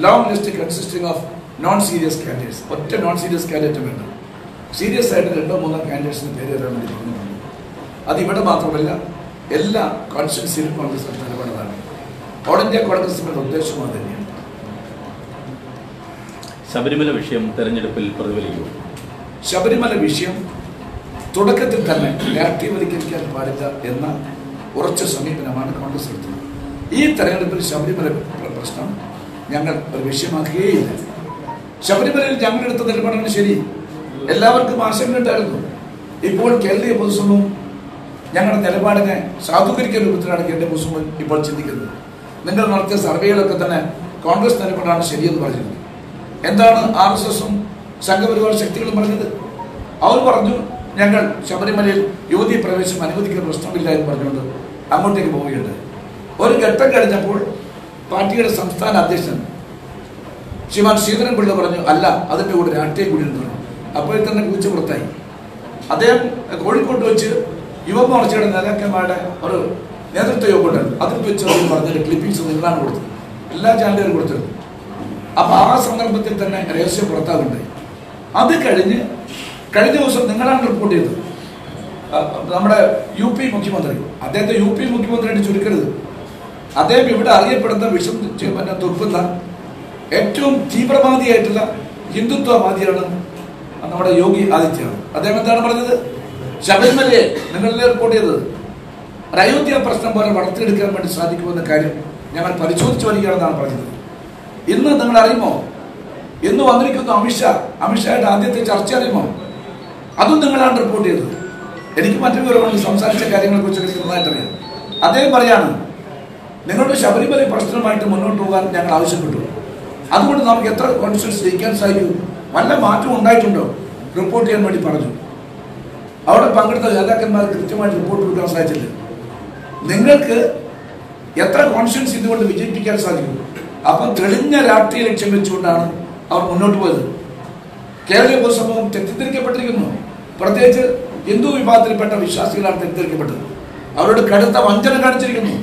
long list consisting of non serious candidates. ഒറ്റ നോൺ സീരിയസ് കാൻഡിഡേറ്റ് വേണ്ട, സീരിയസ് ആയിട്ട് 2-3 കാൻഡിഡേറ്റ്സിന് പേര് തരാൻ വേണ്ടി പറഞ്ഞിട്ടുണ്ട്. അത് ഇവിടെ മാത്രമല്ല, എല്ലാ കോൺസ്റ്റിറ്റ്യൂൻസിയിലും കോൺഗ്രസ് നിലപാടാണ്. ഓൾ ഇന്ത്യ കോൺഗ്രസിന്റെ ഉദ്ദേശം അത് തന്നെയാണ്. ശബരിമല വിഷയം തെരഞ്ഞെടുപ്പിൽ പ്രതിഫലിക്കും. ശബരിമല വിഷയം തുടക്കത്തിൽ തന്നെ രാഷ്ട്രീയവൽക്കരിക്കാൻ പാടില്ല എന്ന ഉറച്ച സമീപനമാണ് കോൺഗ്രസ് എടുത്തത്. ഈ തെരഞ്ഞെടുപ്പിൽ ശബരിമല പ്രശ്നം ഞങ്ങൾ ഒരു വിഷയമാക്കുകയില്ല. ശബരിമലയിൽ ഞങ്ങളെടുത്ത നിലപാടാണ് ശരി. എല്ലാവർക്കും ആശങ്കയുണ്ടായിരുന്നു. ഇപ്പോൾ കേരളീയ പൊതുസമൂഹം ഞങ്ങളുടെ നിലപാടിനെ സാധൂകരിക്കുന്ന രൂപത്തിലാണ് കേരളീയ പൊതുസമൂഹം ഇപ്പോൾ ചിന്തിക്കുന്നത്. നിങ്ങൾ നടത്തിയ സർവേകളൊക്കെ തന്നെ കോൺഗ്രസ് നിലപാടാണ് ശരിയെന്ന് പറഞ്ഞിരുന്നു. എന്താണ് RSSും സംഘപരിവാർ ശക്തികളും പറഞ്ഞത്? അവർ പറഞ്ഞു ഞങ്ങൾ ശബരിമലയിൽ യുവതീ പ്രവേശനം അനുവദിക്കുന്ന പ്രശ്നമില്ല എന്ന് പറഞ്ഞുകൊണ്ട് അങ്ങോട്ടേക്ക് പോവുകയുണ്ട്. ഒരു ഘട്ടം കഴിഞ്ഞപ്പോൾ പാർട്ടിയുടെ സംസ്ഥാന അധ്യക്ഷൻ ശ്രീമാൻ ശ്രീധരൻപിള്ള പറഞ്ഞു അല്ല, അതിൻ്റെ കൂടെ രാഷ്ട്രീയം കൂടി എന്ന് പറഞ്ഞു. അപ്പോൾ തന്നെ കുതിച്ച് പുറത്തായി. അദ്ദേഹം കോഴിക്കോട്ട് വെച്ച് യുവമോർച്ചയുടെ നേതാക്കന്മാരുടെ ഒരു നേതൃത്വ യോഗം ഉണ്ടായിരുന്നു. അതിൽ വെച്ച് പറഞ്ഞതിന്റെ ക്ലിപ്പിംഗ്സ് നിങ്ങളാണ് കൊടുത്തത്, എല്ലാ ചാനലുകളും കൊടുത്തിരുന്നു. അപ്പൊ ആ സന്ദർഭത്തിൽ തന്നെ രഹസ്യം പുറത്താകുണ്ടായി. അത് കഴിഞ്ഞ ദിവസം നിങ്ങളാണ് റിപ്പോർട്ട് ചെയ്തത്. നമ്മുടെ UP മുഖ്യമന്ത്രി, അദ്ദേഹത്തെ UP മുഖ്യമന്ത്രിയായിട്ട് ചുരുക്കരുത്, അദ്ദേഹം ഇവിടെ അറിയപ്പെടുന്ന വിഷം തുപ്പുന്ന ഏറ്റവും തീവ്രവാദിയായിട്ടുള്ള ഹിന്ദുത്വവാദിയാണ് നമ്മുടെ യോഗി ആദിത്യനാഥ്. അദ്ദേഹം എന്താണ് പറഞ്ഞത്? ശബരിമലയെ നിങ്ങളെ റിപ്പോർട്ട് ചെയ്തത് ഒരു അയോധ്യ പ്രശ്നം പോലെ വളർത്തിയെടുക്കാൻ വേണ്ടി സാധിക്കുമെന്ന കാര്യം ഞങ്ങൾ പരിശോധിച്ചു വരികയാണെന്നാണ് പറഞ്ഞത്. ഇന്ന് നിങ്ങൾ അറിയുമോ? ഇന്ന് വന്നിരിക്കുന്ന അമിത്ഷായുടെ ആദ്യത്തെ ചർച്ച അറിയുമോ? അതും നിങ്ങളാണ് റിപ്പോർട്ട് ചെയ്തത്. എനിക്ക് മറ്റു വിവരമാണ്, സംസാരിച്ച കാര്യങ്ങളെ കുറിച്ച് എനിക്ക് നന്നായിട്ടറിയാം. അദ്ദേഹം പറയാണ് നിങ്ങളുടെ ശബരിമല പ്രശ്നമായിട്ട് മുന്നോട്ട് പോകാൻ ഞങ്ങൾ ആവശ്യപ്പെട്ടു, അതുകൊണ്ട് നമുക്ക് എത്ര കോൺഫിഡൻസ് ജയിക്കാൻ സാധിക്കും, വല്ല മാറ്റം ഉണ്ടായിട്ടുണ്ടോ റിപ്പോർട്ട് ചെയ്യാൻ വേണ്ടി പറഞ്ഞു. അവിടെ പങ്കെടുത്ത നേതാക്കന്മാർ കൃത്യമായിട്ട് റിപ്പോർട്ട് കൊടുക്കാൻ സാധിച്ചില്ല. നിങ്ങൾക്ക് എത്ര കോൺഫിഡൻസ് ഇതുകൊണ്ട് വിജയിപ്പിക്കാൻ സാധിക്കും? അപ്പം തെളിഞ്ഞ രാഷ്ട്രീയ ലക്ഷ്യം വെച്ചുകൊണ്ടാണ് അവർ മുന്നോട്ട് പോയത്. കേരളീയ പൊതുസമൂഹം തെറ്റിദ്ധരിക്കപ്പെട്ടിരിക്കുന്നു. പ്രത്യേകിച്ച് ഹിന്ദു വിഭാഗത്തിൽപ്പെട്ട വിശ്വാസികളാണ് തെറ്റിദ്ധരിക്കപ്പെട്ടത്. അവരോട് കടുത്ത വഞ്ചന കാണിച്ചിരിക്കുന്നു.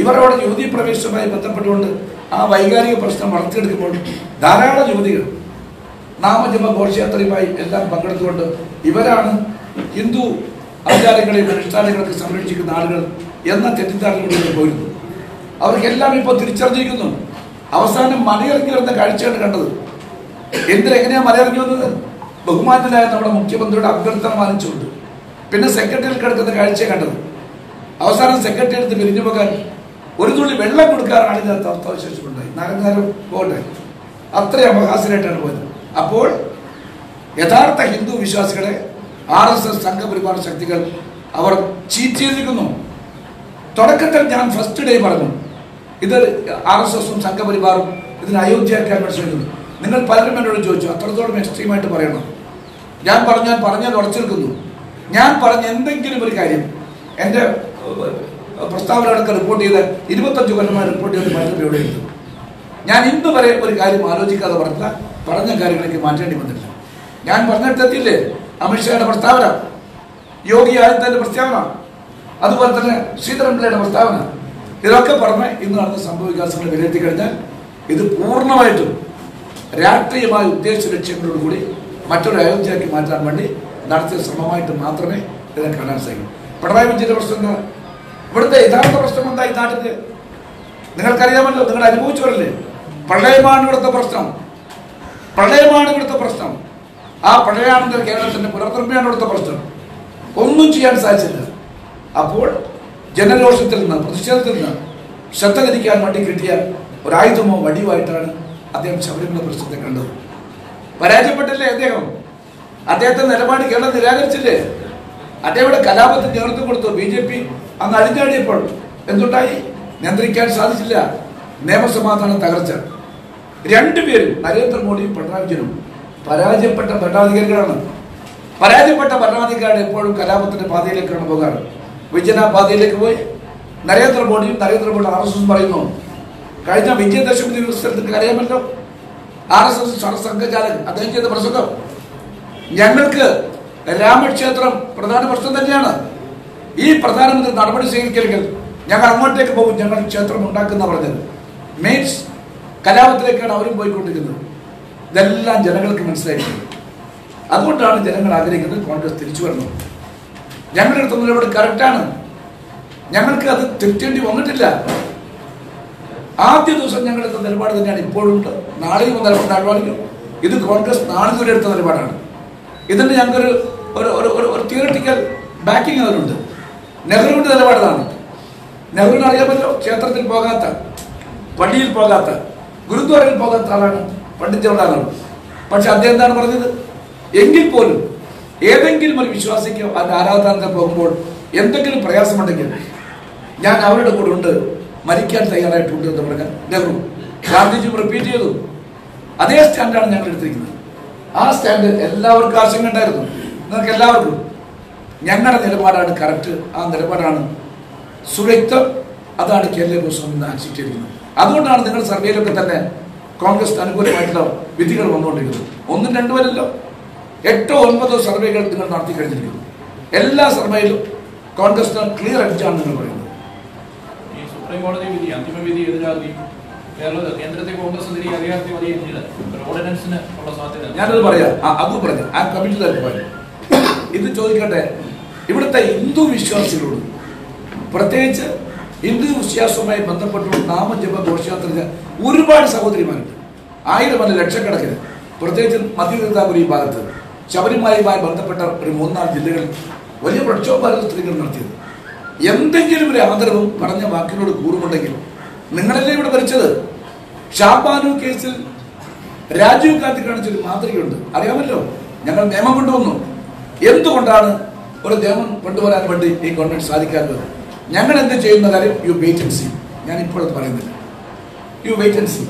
ഇവർ അവിടെ യുവതീ പ്രവേശനവുമായി ബന്ധപ്പെട്ടുകൊണ്ട് ആ വൈകാരിക പ്രശ്നം വളർത്തിയെടുക്കുമ്പോൾ ധാരാളം യുവതികൾ നാമജപ ഘോഷയാത്രയുമായി എല്ലാം പങ്കെടുത്തുകൊണ്ട് ഇവരാണ് ഹിന്ദു ആചാരങ്ങളെയും അനുഷ്ഠാനങ്ങളൊക്കെ സംരക്ഷിക്കുന്ന ആളുകൾ എന്ന തെറ്റിദ്ധാരണകളിൽ പോയിരുന്നു. അവർക്കെല്ലാം ഇപ്പോൾ തിരിച്ചറിഞ്ഞിരിക്കുന്നു. അവസാനം മലയിറങ്ങി വരുന്ന കാഴ്ചയാണ് കണ്ടത്. എങ്ങനെയാണ് മലയിറങ്ങി വന്നത്? ബഹുമാനനായ നമ്മുടെ മുഖ്യമന്ത്രിയുടെ അഭ്യർത്ഥന മാനിച്ചുകൊണ്ട്. പിന്നെ സെക്രട്ടറിയിൽ കിടക്കുന്ന കാഴ്ച കണ്ടത്. അവസാനം സെക്രട്ടറിയടുത്ത് പിരിഞ്ഞു പോകാൻ ഒരു തുള്ളി വെള്ളം കൊടുക്കാൻ ആളില്ലാത്ത അവസ്ഥാവിശേഷമുണ്ടായി. നാരങ്ങാരം പോകട്ടെ, അത്രയും അപഹാസ്യമായിട്ടാണ് പോയത്. അപ്പോൾ യഥാർത്ഥ ഹിന്ദു വിശ്വാസികളെ RSS സംഘപരിവാർ ശക്തികൾ അവർ ചീറ്റ് ചെയ്തിരിക്കുന്നു. തുടക്കത്തിൽ ഞാൻ ഫസ്റ്റ് ഡേ പറഞ്ഞു ഇത് RSSും സംഘപരിവാറും ഇതിന് അയോധ്യയാക്കാൻ ശ്രമിക്കുന്നു. നിങ്ങൾ പലരും എന്നോട് ചോദിച്ചു അത്രത്തോളം എക്സ്ട്രീമായിട്ട് പറയണം. ഞാൻ പറഞ്ഞാൽ ഉറച്ചെടുക്കുന്നു. ഞാൻ പറഞ്ഞ എന്തെങ്കിലും ഒരു കാര്യം എൻ്റെ പ്രസ്താവനകളൊക്കെ റിപ്പോർട്ട് ചെയ്ത് 25 കൊല്ലമായി റിപ്പോർട്ട് ചെയ്ത് പലരും എവിടെയുണ്ട്. ഞാൻ ഇന്ന് വരെ ഒരു കാര്യം ആലോചിക്കാതെ പറഞ്ഞ കാര്യങ്ങളൊക്കെ മാറ്റേണ്ടി വന്നില്ല. ഞാൻ പറഞ്ഞിട്ടെത്തില്ലേ അമിത്ഷായുടെ പ്രസ്താവന, യോഗി ആദിത്യന്റെ പ്രസ്താവന, അതുപോലെ തന്നെ ശ്രീധരൻപിള്ളയുടെ പ്രസ്താവന, ഇതൊക്കെ പറഞ്ഞ് ഇന്ന് നടന്ന സംഭവ വികാസങ്ങൾ വിലയിരുത്തി കഴിഞ്ഞാൽ ഇത് പൂർണ്ണമായിട്ടും രാഷ്ട്രീയമായ ഉദ്ദേശ ലക്ഷ്യങ്ങളോടുകൂടി മറ്റൊരു അയോധ്യയാക്കി മാറ്റാൻ വേണ്ടി നടത്തിയ ശ്രമമായിട്ട് മാത്രമേ ഇതിനെ കാണാൻ സാധിക്കൂ. പിണറായി വിജയന്റെ പ്രശ്നം എന്താ? ഇവിടുത്തെ യഥാർത്ഥ പ്രശ്നം എന്താ? ഈ നാട്ടില് നിങ്ങൾക്കറിയാമല്ലോ, നിങ്ങൾ അനുഭവിച്ചവരല്ലേ. പ്രളയമാണ് ഇവിടുത്തെ പ്രശ്നം. ആ പ്രളയാനന്തര കേരളത്തിന്റെ പുനർനിർമ്മാണമാണ് ഇവിടുത്തെ പ്രശ്നം. ഒന്നും ചെയ്യാൻ സാധിച്ചില്ല. അപ്പോൾ ജനരോഷത്തിൽ നിന്ന്, പ്രതിഷേധത്തിൽ നിന്ന് ശ്രദ്ധ തിരിക്കാൻ വേണ്ടി കിട്ടിയ ഒരായുധമോ വടിയുമായിട്ടാണ് അദ്ദേഹം ശബരിമല പ്രശ്നത്തെ കണ്ടത്. പരാജയപ്പെട്ടില്ലേ അദ്ദേഹത്തിന്റെ നിലപാട് കേരളം നിരാകരിച്ചില്ലേ? അദ്ദേഹം കലാപത്തിന് നേതൃത്വം കൊടുത്തു. BJP അന്ന് അഴിഞ്ഞാടിയപ്പോൾ എന്തുണ്ടായി? നിയന്ത്രിക്കാൻ സാധിച്ചില്ല. നിയമസമാധാനം തകർച്ച. രണ്ടുപേരും നരേന്ദ്രമോദിയും പിണറായി വിജയനും പരാജയപ്പെട്ട ഭരണാധികാരികളാണ്. പരാജയപ്പെട്ട ഭരണാധികാരികൾ എപ്പോഴും കലാപത്തിന്റെ പാതയിലേക്കാണ് പോകാറ്. വിജയന പാതയിലേക്ക് പോയി നരേന്ദ്രമോദിയും RSSും പറയുന്നു. കഴിഞ്ഞ വിജയദശമി ദിവസത്തിൽ അറിയാമല്ലോ, RSS സർസംഘചാലകൻ അദ്ദേഹം ചെയ്ത പ്രസംഗം, ഞങ്ങൾക്ക് രാമക്ഷേത്രം പ്രധാന പ്രശ്നം തന്നെയാണ്. ഈ പ്രധാനമന്ത്രി നടപടി സ്വീകരിക്കലെങ്കിൽ ഞങ്ങൾ അങ്ങോട്ടേക്ക് പോകും, ഞങ്ങൾ ക്ഷേത്രം ഉണ്ടാക്കുന്ന പറഞ്ഞത്. മീൻസ് കലാപത്തിലേക്കാണ് അവരും പോയിക്കൊണ്ടിരിക്കുന്നത്. ഇതെല്ലാം ജനങ്ങൾക്ക് മനസ്സിലായിട്ടുണ്ട്. അതുകൊണ്ടാണ് ജനങ്ങൾ ആഗ്രഹിക്കുന്നത് കോൺഗ്രസ് തിരിച്ചു വരണം. ഞങ്ങളുടെ അടുത്ത നിലപാട് കറക്റ്റാണ്. ഞങ്ങൾക്ക് അത് തിരുത്തേണ്ടി വന്നിട്ടില്ല. ആദ്യ ദിവസം ഞങ്ങളെടുത്ത നിലപാട് തന്നെയാണ് ഇപ്പോഴുണ്ട്. നാളെയും നിലപാട് അഡ്വാനിക്കും. ഇത് കോൺഗ്രസ് നാളിതുവരെ എടുത്ത നിലപാടാണ്. ഇതിന് ഞങ്ങൾക്കൊരു ഒരു തിയററ്റിക്കൽ ബാക്കിംഗ് അതിനുണ്ട്. നെഹ്റുവിന്റെ നിലപാടാണ്. നെഹ്റുവിന് അറിയാമല്ലോ, ക്ഷേത്രത്തിൽ പോകാത്ത, പള്ളിയിൽ പോകാത്ത, ഗുരുദ്വാരയിൽ പോകാത്ത ആളാണ് പണ്ഡിറ്റ് ജവഹർലാൽ നെഹ്റു. പക്ഷെ അദ്ദേഹം എന്താണ് പറഞ്ഞത്? എങ്കിൽ പോലും ഏതെങ്കിലും ഒരു വിശ്വാസിക്ക് അതിന്റെ ആരാധനാലയത്തിൽ പോകുമ്പോൾ എന്തെങ്കിലും പ്രയാസമുണ്ടെങ്കിൽ ഞാൻ അവരുടെ കൂടെ ഉണ്ട്, മരിക്കാൻ തയ്യാറായിട്ടുണ്ട് എന്ന് പറഞ്ഞാൽ നെഹ്റു. ഗാന്ധിജി റിപ്പീറ്റ് ചെയ്തു. അതേ സ്റ്റാൻഡാണ് ഞങ്ങൾ എടുത്തിരിക്കുന്നത്. ആ സ്റ്റാൻഡ് എല്ലാവർക്കും ആശങ്ക ഉണ്ടായിരുന്നു, നിങ്ങൾക്ക് എല്ലാവർക്കും. ഞങ്ങളുടെ നിലപാടാണ് കറക്റ്റ്, ആ നിലപാടാണ് സുരക്തം, അതാണ് കേരള ഗോസ്വാമി ഇന്ന് ആശിച്ചിരിക്കുന്നത്. അതുകൊണ്ടാണ് നിങ്ങൾ സർവേയിലൊക്കെ തന്നെ കോൺഗ്രസ് അനുകൂലമായിട്ടുള്ള വിധികൾ വന്നുകൊണ്ടിരിക്കുന്നത്. 1, 2 വരല്ലോ, 8, 9 സർവേകൾ നിങ്ങൾ നടത്തി കഴിഞ്ഞിരിക്കുന്നു. എല്ലാ സർവേയിലും കോൺഗ്രസ് ക്ലിയർ അടിച്ചാണ് നിങ്ങൾ പറയുന്നത്. ഈ സുപ്രീം കോടതി വിധി, അന്തിമ വിധി എതിരാക്കി കേന്ദ്രത്തെ കോൺഗ്രസ് ഓർഡിനൻസിന് ഉള്ള സാധ്യത ഞാനത് പറയാം. അത് പറഞ്ഞു ആ കമ്മിറ്റി തന്നെ പോയത്. ഇത് ചോദിക്കട്ടെ, ഇവിടുത്തെ ഹിന്ദു വിശ്വാസികളോട്, പ്രത്യേകിച്ച് ഹിന്ദു വിശ്വാസവുമായി ബന്ധപ്പെട്ടുള്ള നാമജപ ഘോഷയാത്ര ഒരുപാട് സഹോദരിമാരുണ്ട്, 1000 അല്ല ലക്ഷക്കണക്കിന്. പ്രത്യേകിച്ച് മധ്യതിരുവിതാംകൂർ ഈ ഭാഗത്ത് ശബരിമലയുമായി ബന്ധപ്പെട്ട ഒരു 3-4 ജില്ലകളിൽ വലിയ പ്രക്ഷോഭമായിരുന്നു സ്ത്രീകൾ നടത്തിയത്. എന്തെങ്കിലും ഒരു ആദരവും പറഞ്ഞ വാക്കിനോട് കൂറുമുണ്ടെങ്കിൽ, നിങ്ങളല്ലേ ഇവിടെ ഭരിച്ചത്. ഷാബാനു കേസിൽ രാജീവ് ഗാന്ധി കാണിച്ചൊരു മാതൃകയുണ്ട്, അറിയാമല്ലോ. ഞങ്ങൾ നിയമം കൊണ്ടുവന്നു. എന്തുകൊണ്ടാണ് ഒരു നിയമം കൊണ്ടുവരാൻ വേണ്ടി ഈ ഗവൺമെന്റ് സാധിക്കാത്തത്? ഞങ്ങൾ എന്ത് ചെയ്യുന്ന കാര്യം യു വെയിറ്റ് ആൻഡ് സീ. ഞാൻ ഇപ്പോഴത് പറയുന്നില്ല, യു വെയിറ്റ് ആൻഡ് സീ.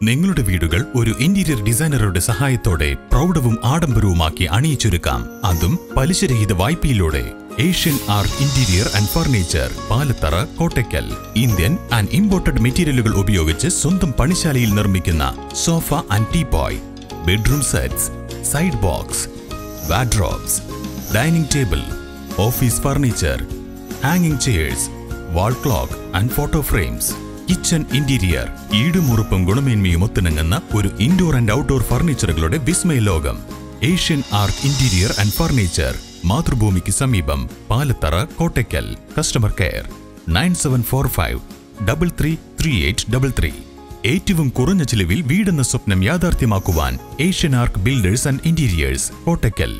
നിങ്ങളുടെ വീടുകൾ ഒരു ഇന്റീരിയർ ഡിസൈനറുടെ സഹായത്തോടെ പ്രൗഢവും ആഡംബരവുമാക്കി അണിയിച്ചൊരുക്കാം, അതും പലിശരഹിത വായ്പയിലൂടെ. Asian art interior and furniture, Palathara, Kottakkal. Indian and imported മെറ്റീരിയലുകൾ ഉപയോഗിച്ച് സ്വന്തം പണിശാലയിൽ നിർമ്മിക്കുന്ന sofa and teapoy, bedroom sets, side box, wardrobes, dining table, office furniture, ഹാങ്ങിങ് chairs, wall clock and photo frames, kitchen interior. ഈടുമുറുപ്പും ഗുണമേന്മയും ഒത്തിണങ്ങുന്ന ഒരു ഇൻഡോർ ആൻഡ് ഔട്ട്ഡോർ ഫർണിച്ചറുകളുടെ വിസ്മയ ലോകം. Asian art interior and furniture, മാതൃഭൂമിക്ക് സമീപം, പാലത്തറ, കോട്ടയ്ക്കൽ. Customer care 9745 333833. ഏറ്റവും കുറഞ്ഞ ചിലവിൽ വീടെന്ന സ്വപ്നം യാഥാർത്ഥ്യമാക്കുവാൻ Asian ark builders and interiors, Kottakkal.